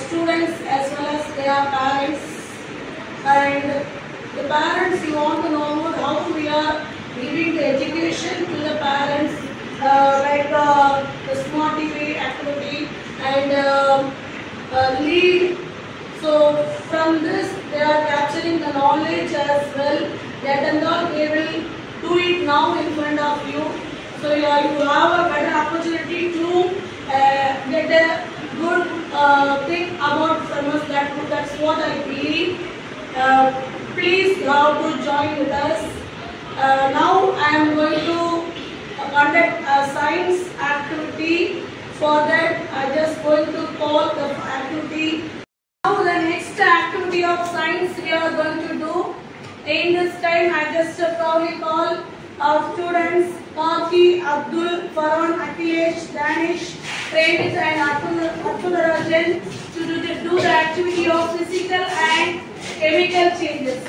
students as well as their parents. And the parents, you want to know about how we are giving the education to the parents, like the smart TV activity and lead. So from this they are capturing the knowledge as well. That and all they will do it now in front of you. So you have a better opportunity to get a good thing about from us. That's what I believe. Please, you have to join with us. Now I am going to conduct a science activity. For that, I just going to call the activity. Now the next activity of science we are going to do. In this time, I just probably call our students Kaki, Abdul, Farhan, Akhilesh, Danish, Premit and Atul to do the activity of physical and chemical changes.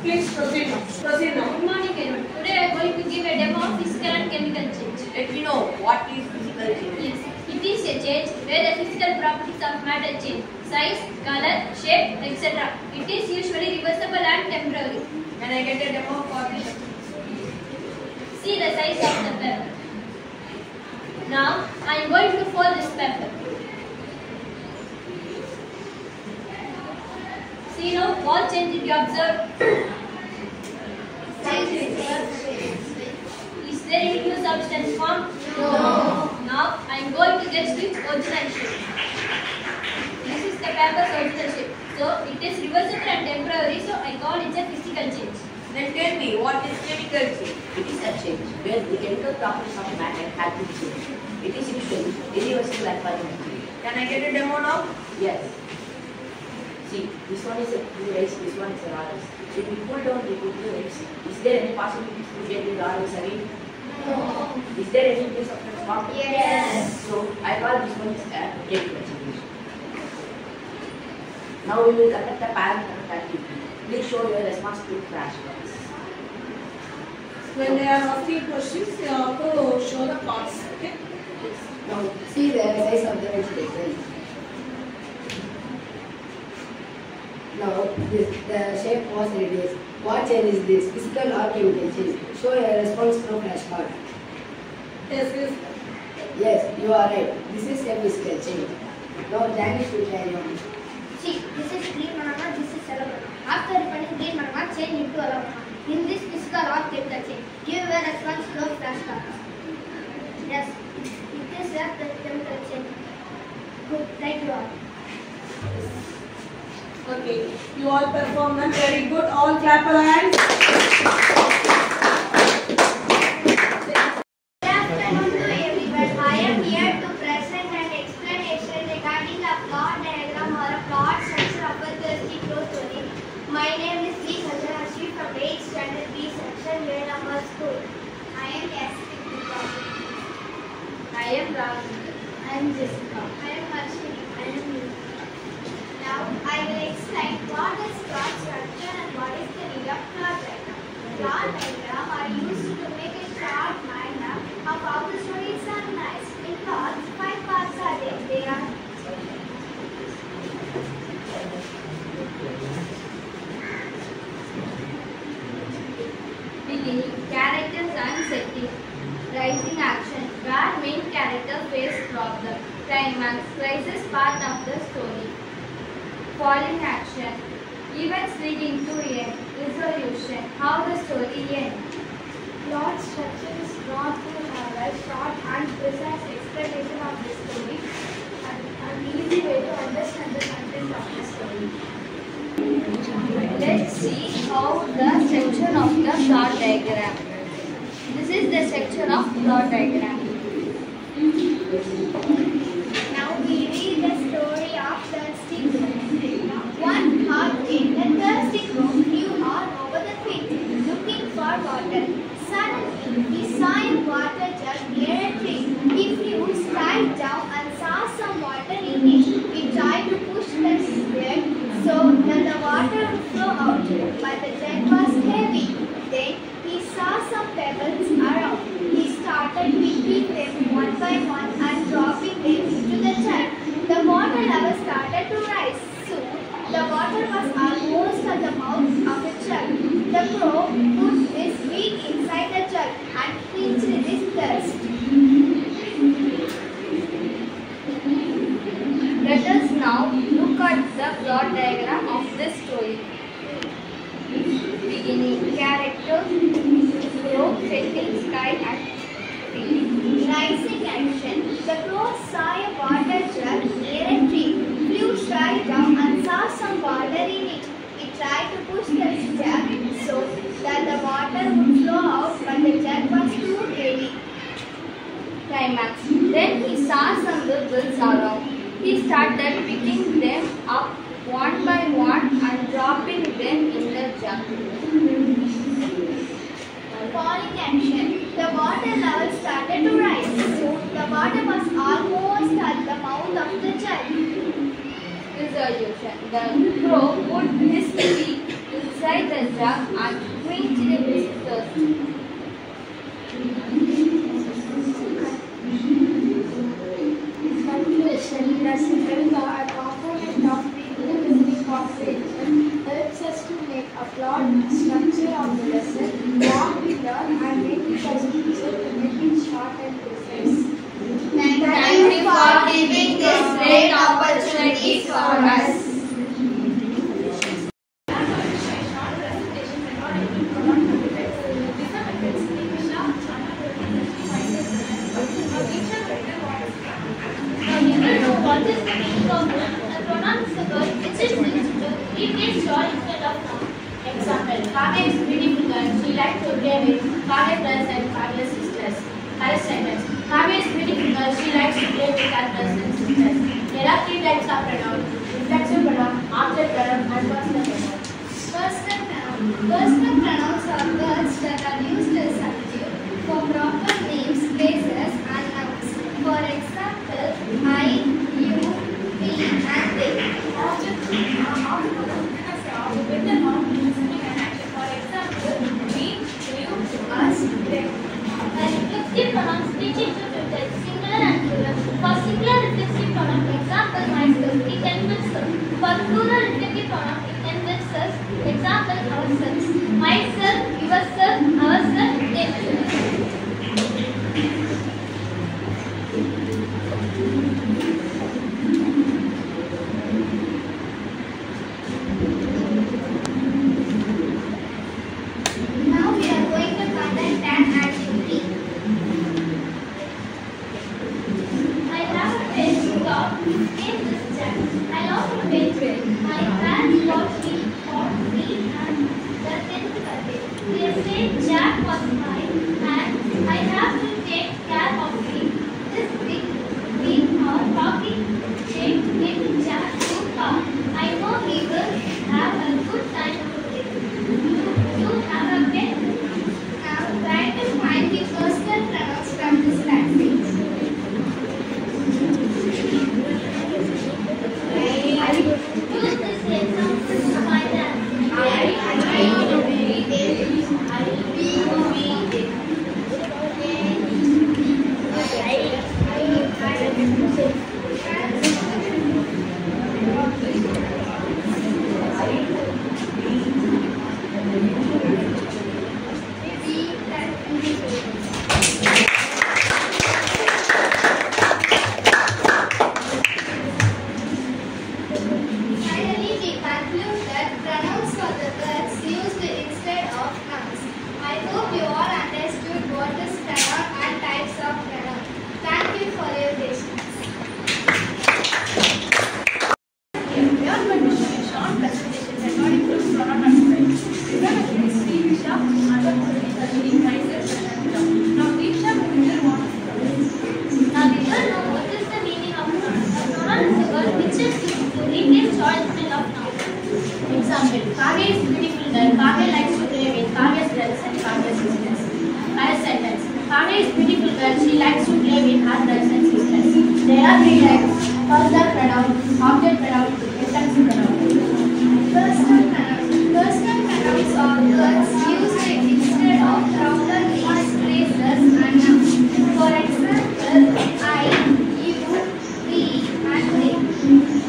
Please proceed now. Proceed now. Good morning, everyone. Today I am going to give a demo of physical and chemical change. Let me know what is physical change. Yes, it is a change where the physical properties of matter change, size, color, shape, etc. It is usually reversible and temporary. Can I get a demo for this? See the size of the paper. Now I am going to fold this paper. See now what change did you observe? Is there any new substance formed? No. Now I am going to get its original shape. This is the paper's original shape. So it is reversible and temporary, so I call it a physical change. Then tell me what is chemical change? It is a change where the chemical properties of matter have been changed. It is usually irreversible and permanent. Can I get a demo now? Yes. See, this one is a race, this one is a RS. If we pull down the two rates, is there any possibility to get the RS again? No. Is there any new substance formed? Yes. So I call this one is a chemical change. Now we will conduct a parent activity. Please show your response to flashcards. When they are asking questions, you have to show the parts. Okay? Now see the size of the vegetable. Now the shape was reduced. What change is this? Physical or chemical change? Show a response to flashcard. Yes, yes. Yes, you are right. This is a physical change. Now Danish will carry on. See, this is green banana, this is yellow banana. After refining green banana, change into yellow banana. In this physical or chemical change, give a response to flashcards. Yes, it is a chemical change. Good, thank you all. Okay, you all performed very good. All clap your hands. Good afternoon to everyone. I am here to present an explanation regarding a plot diagram or a plot structure of a thirsty flow story. My name is V. Sajanashi from 8th Standard B section, Vedamar School. I am Yasmin. I am Rahul. I am Jessica. I am Harshini. I am Nidhi. Now I will explain what is plot structure and what is the need of plot diagram. Plot diagram are used to make a short mind map of how the story is organized. In plots, 5 parts are there. They are beginning, characters and setting, rising action, where main character face problem, climax, crisis part of the story, falling action, events leading to end, resolution, how the story ends. plot structure is not to have a short and precise explanation of the story and an easy way to understand the content of the story. Let's see how the section of the plot diagram. This is the section of plot diagram. Now we read the story of Thirsty Crow. One hot day, the thirsty crow flew all over the field looking for water. Suddenly, he saw a water jug near a tree. He flew straight down and saw some water in it. He tried to push the jug so that the water would flow out, but the jug was heavy. Then he saw level started to rise. Soon, the water was almost at the mouth of the jug. The crow put his beak inside the jug and quenched his thirst. Let us now look at the plot diagram of this story. Beginning characters, crow, setting, sky and tree. Rising action. The crow saw a water jug near a tree, flew straight down and saw some water in it. He tried to push the jug so that the water would flow out, but the jug was too heavy. Climax. Then he saw some bubbles around. He started picking them up one by one and dropping them in the jug. Falling action. The water level started to rise. Soon the water was almost at the mouth of the jug. Resolution. The crow put his beak inside the jug and quenched his thirst. Conclusion. Reciprocal, a component of listening comprehension, helps us to make a broad structure of the lesson, what we learn, and make it as easier to make it short and precise. Thank you for giving this great opportunity for us. What is the meaning of the pronoun is a word which is used to indicate short instead of noun. Example: Kavya is beautiful girl. She likes to play with Kavya brothers and Kavya's sisters. Correct sentence. Kavya is beautiful girl. She likes to play with her brothers and sisters. There are three types of pronoun: reflexive pronoun, object pronoun, and personal pronoun. Personal pronoun. Personal pronouns are words that are used as subject for proper names, places, and nouns. For example, I, you, we, and they. Object pronouns are with the noun representing an action. For example, we, you, us, they. Reflexive pronouns which include singular and plural. For singular reflexive pronoun, example myself, it embeds us. For plural reflexive pronoun, it embeds us. Example ourselves. Myself, yourself, ourselves, themselves. Now we are going to conduct an activity. I have a pet dog named Jack. I love to pet it. My parents got me for me and the 10th birthday. They said Jack was mine and I have to take care of him. This week we are talking take Jack to park. I know he will have a good time today. You have a pet? Now try to find the personal pronouns from this passage. Use this example to find an I, we, they, Finally, we conclude that pronouns are the words used instead of nouns. I hope you all understood what is pronoun and types of pronoun. Thank you for your patience. We are going to show a short presentation regarding the pronoun aspect. Today my name is Srivisha and I'm already studying myself and Anita. Now Disha will tell what is pronoun. Now we all know what is the meaning of pronoun. A pronoun is a word which is used to indicate short instead of noun. Example: Kavya is beautiful girl. Kavya likes to play with Kavya's brothers and Kavya's sisters. Correct sentence. Kavya is beautiful girl. She likes to play with her brothers and sisters. There are three types: personal pronoun, object pronoun, reflexive pronoun. Personal pronouns. Personal pronouns are words used instead of proper names, places, and nouns. For example, I, you, we, and they.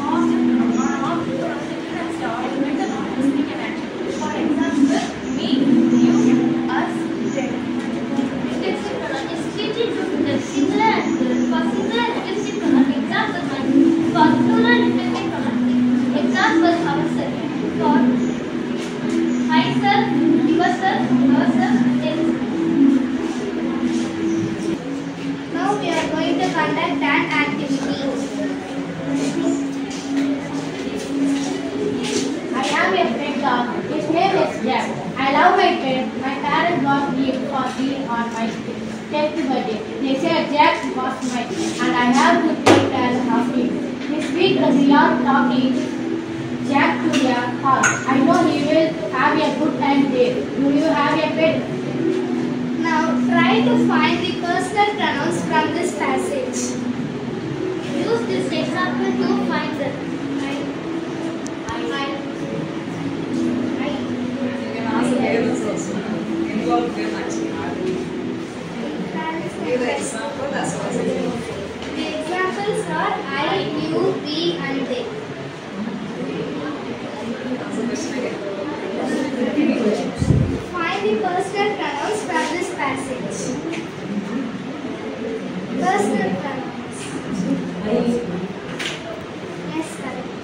Do you have a pen? Now try to find the personal pronouns from this passage. Use this example to find them. You can ask the parents also. Involve them actually. Give the example as well as The examples are I, you, we and they. answer the question again. Find the personal pronouns from this passage. Personal pronouns. Yes, correct.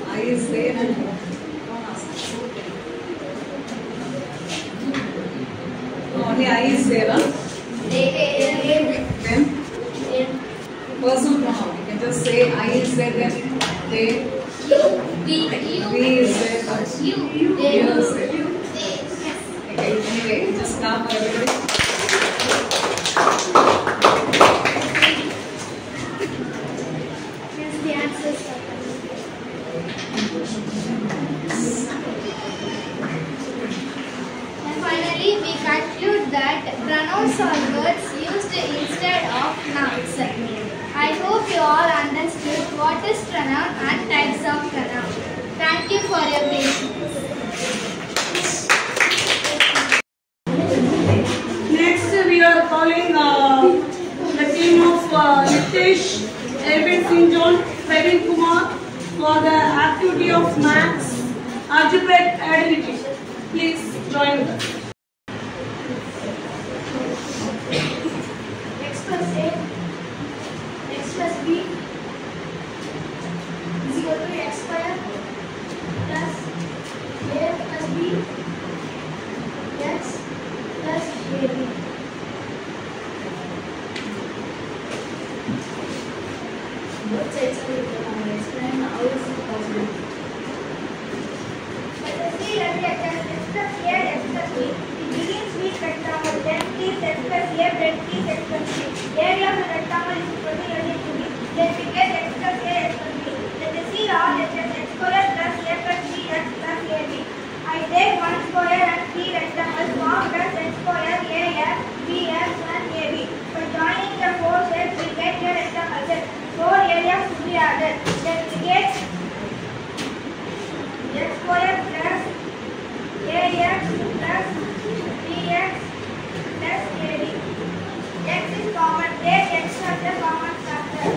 I is there and don't ask. No, only I is there. Huh? Then personal pronoun. You can just say I is there, then they, we is there, you is there. Okay, anyway, just clap for everybody. Yes, the answers are correct. And finally, we conclude that pronouns are words used instead of nouns. I hope you all understood what is pronoun and types of pronoun. Thank you for your patience. Next, we are calling the team of Nitesh, Arvind Singh John, Praveen Kumar for the activity of maths, algebraic identity. Please join us. X plus A, X plus B is equal to X square plus A plus B, X plus AB. Both sides are equal. I will explain how is it possible. Let us see that we have X plus A, X plus B. It begins with rectangle, then is X plus A, then is X plus B. Area of the rectangle is equal to area to B. Then we get X plus A, X plus B. Let us see all X square plus A plus B, X plus AB. I take one square and three rectangles formed as X square, AX, BX and AB. By joining the four sets, we get a rectangle set. Four areas to be added. Then we get X square plus AX plus BX plus AB. X is common. Take X as a common factor.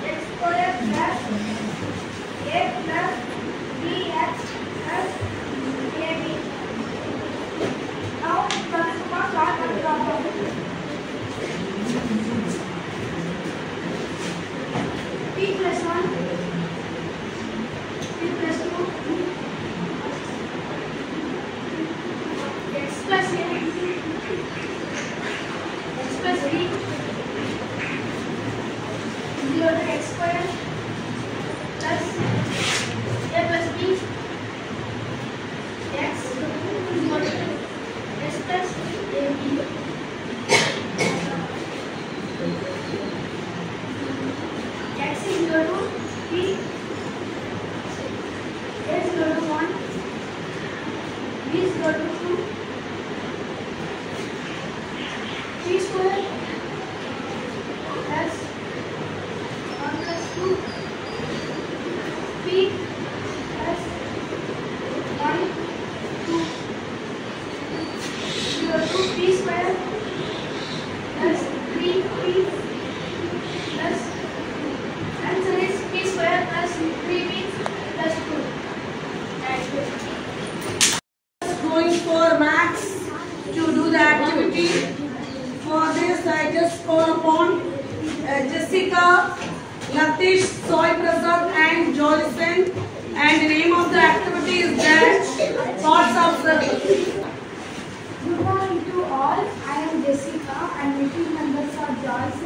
X square plus A plus BX plus AB. Now transform short and problem. P plus 1, P plus 2, X plus A, X plus B, 0 to X square, plus A plus B, X, 0 to S plus AB. X is equal to P, A is equal to 1, B is equal to 2, P square plus 1 plus 2, P plus 1, 2, equal to P square plus 3P plus answer is P square plus 3P plus 2. That's it. Going for maths to do the activity. For this, I just call upon Jessica, Latish, Soy Prasad and Jolison. And the name of the activity is that parts of circle. Good morning to all. I am Jessica and meeting members are Joyce,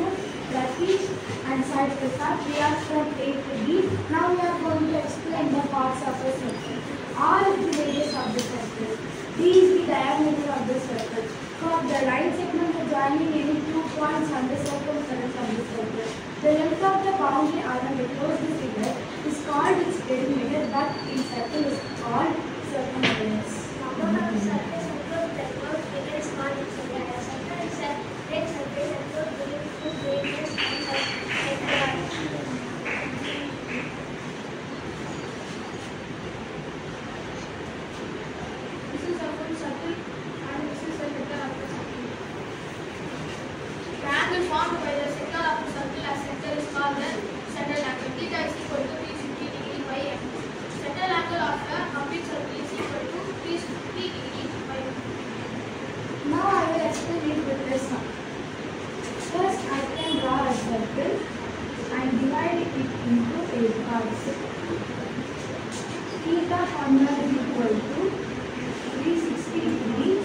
Latish and Sai Prasad. We are from A to B. Now we are going to explain the parts of the circle. R is the radius of the circle. D is the diameter of the circle. For the right segment, the joining any 2 points on the circumference of the circle. The length of the boundary around across the figure is called its perimeter, but in circle is called circumference. Number of surface across the curved figure is called its area. Circle is a great surface across the radius and circle. This is a full circle and this is the center of the circle. The angle formed by the center of the circle as center is called the central angle. Theta is equal to 360 degree by m. Central angle of the complete circle is equal to 360 degree by m. Now I will explain it with this sum. First I can draw a circle and divide it into 8 parts. Theta formula is equal to 360 degree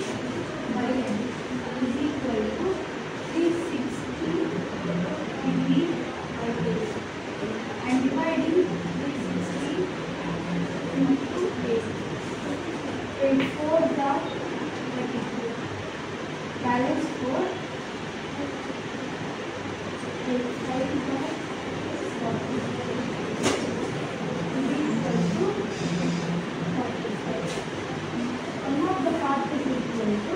by m is equal to 360 degree by 8. And dividing 360 into 8. 4 dot 32. Balance 4. 5 dot 40. Sum of the parts is equal to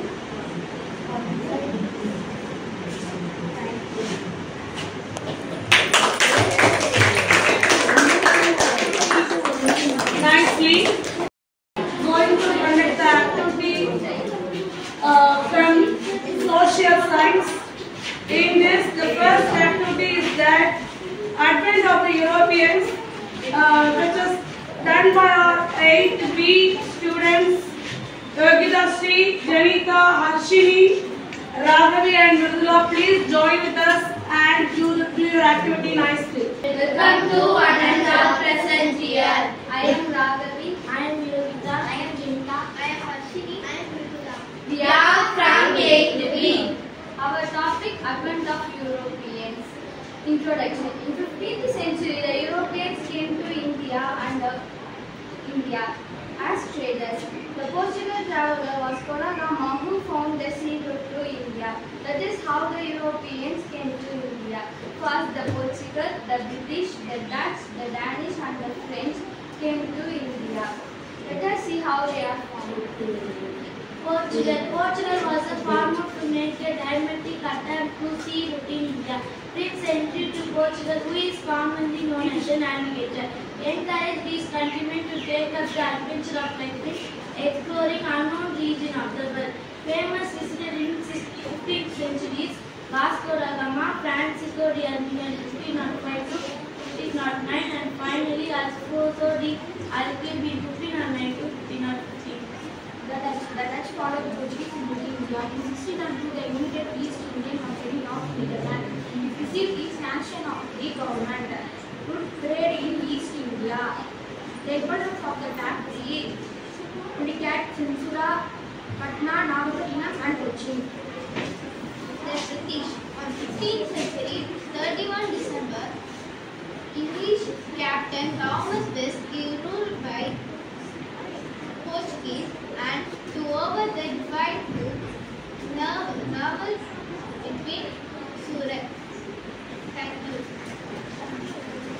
45 degrees. Thank you. Nicely. Going to conduct the activity from social science. In this, the first activity is that advent of the Europeans, which is done by our 8B students, Yogita Sri, Janika, Harshini, Raghavi and Mridula. Please join with us and do your activity nicely. Welcome to another present year. I am Raghavi. I am Yogita. I am Janika. I am Harshini. I am Mridula. We are from 8B. Our topic, advent of Europeans. Introduction. In 15th century, the Europeans came to India as traders. The Portugal traveler was Vasco da Gama who found the sea route to India. That is how the Europeans came to India. First, the Portugal, the British, the Dutch, the Danish and the French came to India. Let us see how they are found. Portugal was a farmer to make a diametric attempt to sea route in India. Prince Henry to Portugal, who is commonly known as a navigator, encouraged these countrymen to take up the adventure of exploring unknown region of the world. Famous visitor in 15th centuries, Vasco da Gama, Francisco de Armenia in 1505 to 1509, and finally Alfonso de Albuquerque in 1509 to 1515. The Dutch followed the Portuguese in India. In 1602, they limited East Indian Company of Netherlands. It received its sanction of the government to trade in East India. The importance of the factory indicates Censura, Patna, Nagapattinam and Cochin. The British. On 16th century, 31 December, English Captain Thomas West is ruled by Portuguese and to over the divide to naval between Surat. Thank you.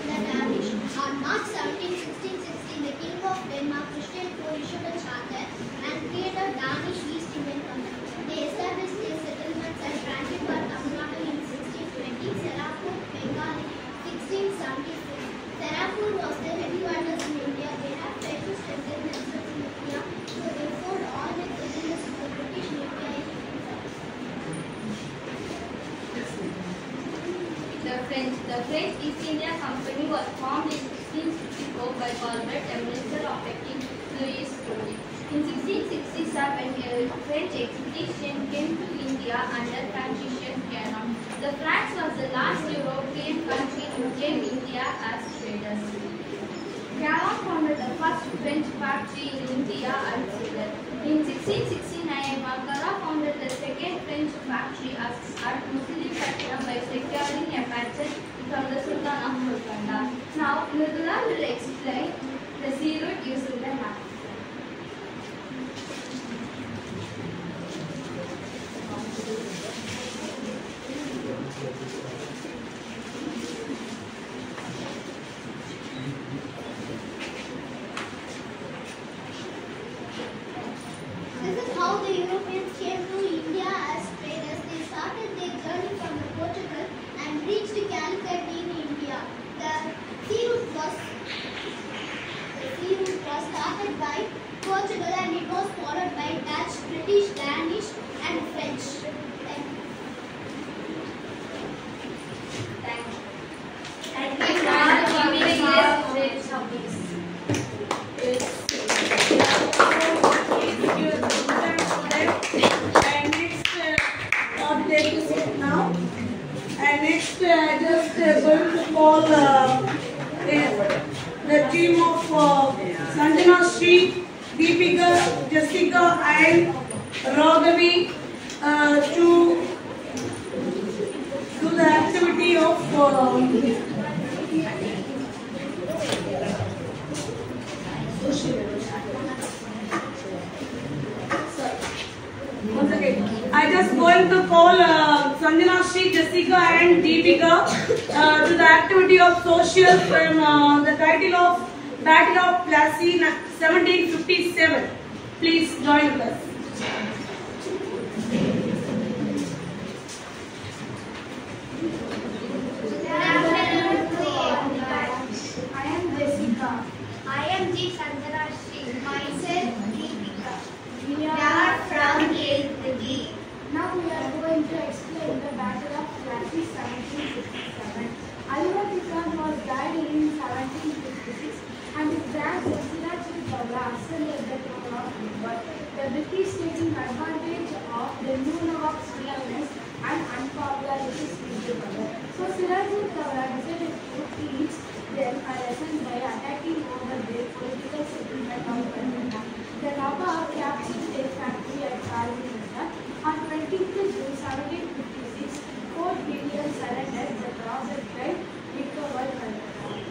The Danish. On March 17, 1616, the King of Denmark, Christian IV, issued a charter and created a Danish East Indian Company. They established their settlements at Zanzibar, Tamil Nadu in 1620, Serapur, Bengal in 1676. Serapur was the headquarters in India. They have tried to strengthen themselves in India, so they fought all the enemies to the British Navy in 1855. The French East India Company was formed in 1664 by Colbert, a minister of the King Louis XIV. In 1667, a French expedition came to India under Franciscan Canon. The France was the last European country to claim India as traders. Caron founded the first French factory in India and Ceylon. In 1669, Margara founded the second French factory at Muslim by securing a patent from the Sultan of Golconda. Now, Mridula will explain the sea route using the map. not take a seat now. And next, I just going to call the team of Sanjana Sri, Deepika, Jessica, and Raghavi to do the activity of once again, I just going to call Sanjana Sri, Jessica, and Deepika to the activity of social from the title of Battle of Plassey 1757. Please join with us. I am Jessica. I am G. Sanjana Sri. Myself, Deepika. We are from 8th B. Now we are going to explain the Battle of Plassey 1757. Aliwal Khan was died in 1756 and his grandson Siraj-ud-Dawla assaulted the throne of Bengal. The British, taking advantage of the new Nawab's fearlessness and unpopularity, seized the power. So Siraj-ud-Dawla decided to teach them a lesson by attacking over their political settlement of Calcutta. The Nawab captured their factory at Calcutta. On 20th June 1756, Fort William surrendered. The project tried recovered Calcutta.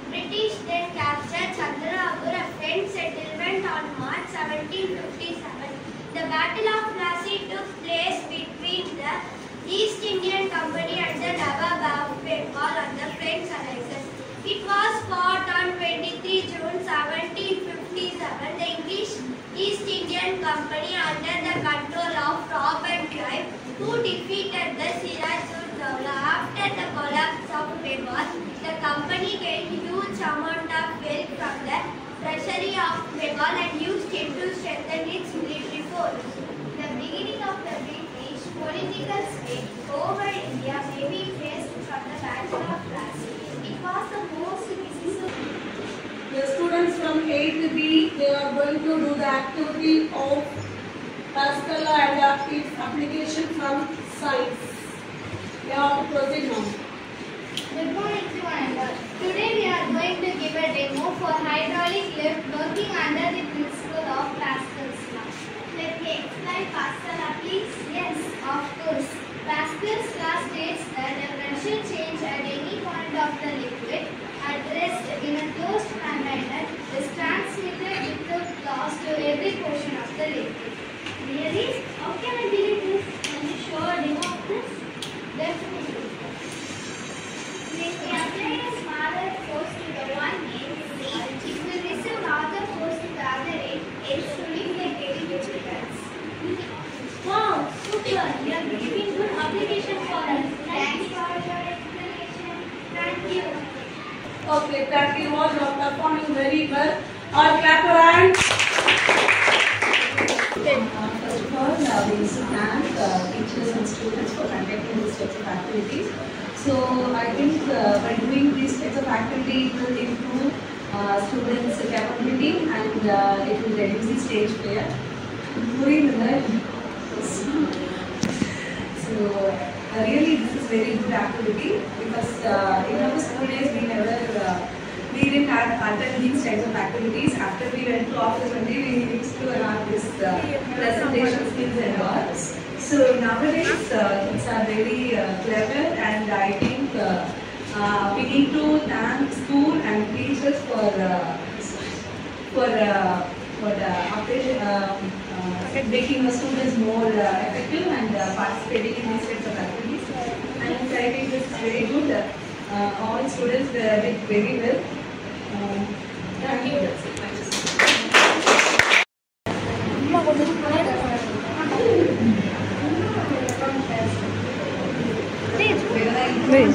British then captured Chandrapur, a French settlement, on March 1757. The Battle of Plassey took place between the East Indian Company and the Nawab of Bengal on the French allies. It was fought on 23 June 1757. The English East Indian Company, under the control of Robert Clive, who defeated the Siraj-ud-Dawla. After the collapse of Bengal, the company gained huge amount of wealth from the treasury of Bengal and used it to strengthen its military force. The beginning of the British political state over India may be traced from the Battle of Plassey. It was the most decisive. The students from 8th B, they are going to do the activity of Pascal and its application from science. They have to proceed now. Good morning to one and all. Today we are going to give a demo for hydraulic lift working under the principle of Pascal's law. Let me explain Pascal law, please. Yes, of course. Pascal's law states that a pressure change at any point of the liquid at rest in a closed container is transmitted without loss to every portion of the liquid. Really? How can I believe this? Can you show a demo of this? Definitely. When we apply a smaller force to the one end, it will receive larger force to the other end, hence to lift the heavy materials. Wow, super! You are giving good application for us. Thanks for your explanation. Thank you. Okay, thank you all. You are performing very well. All clap your hands. First of all, we need to thank teachers and students for conducting these types of activities. So I think by doing these types of activity, it will improve students' capability and it will reduce the stage fear. Improving the learning. So really, this is very good activity because in our school days we didn't attend these types of activities. After we went to office only, we used to have this presentation skills and all. So nowadays kids are very clever, and I think we need to thank school and teachers for making the students more effective and participating in these types of activities. And I think this is very good. All students did very well. Thank you. Wait,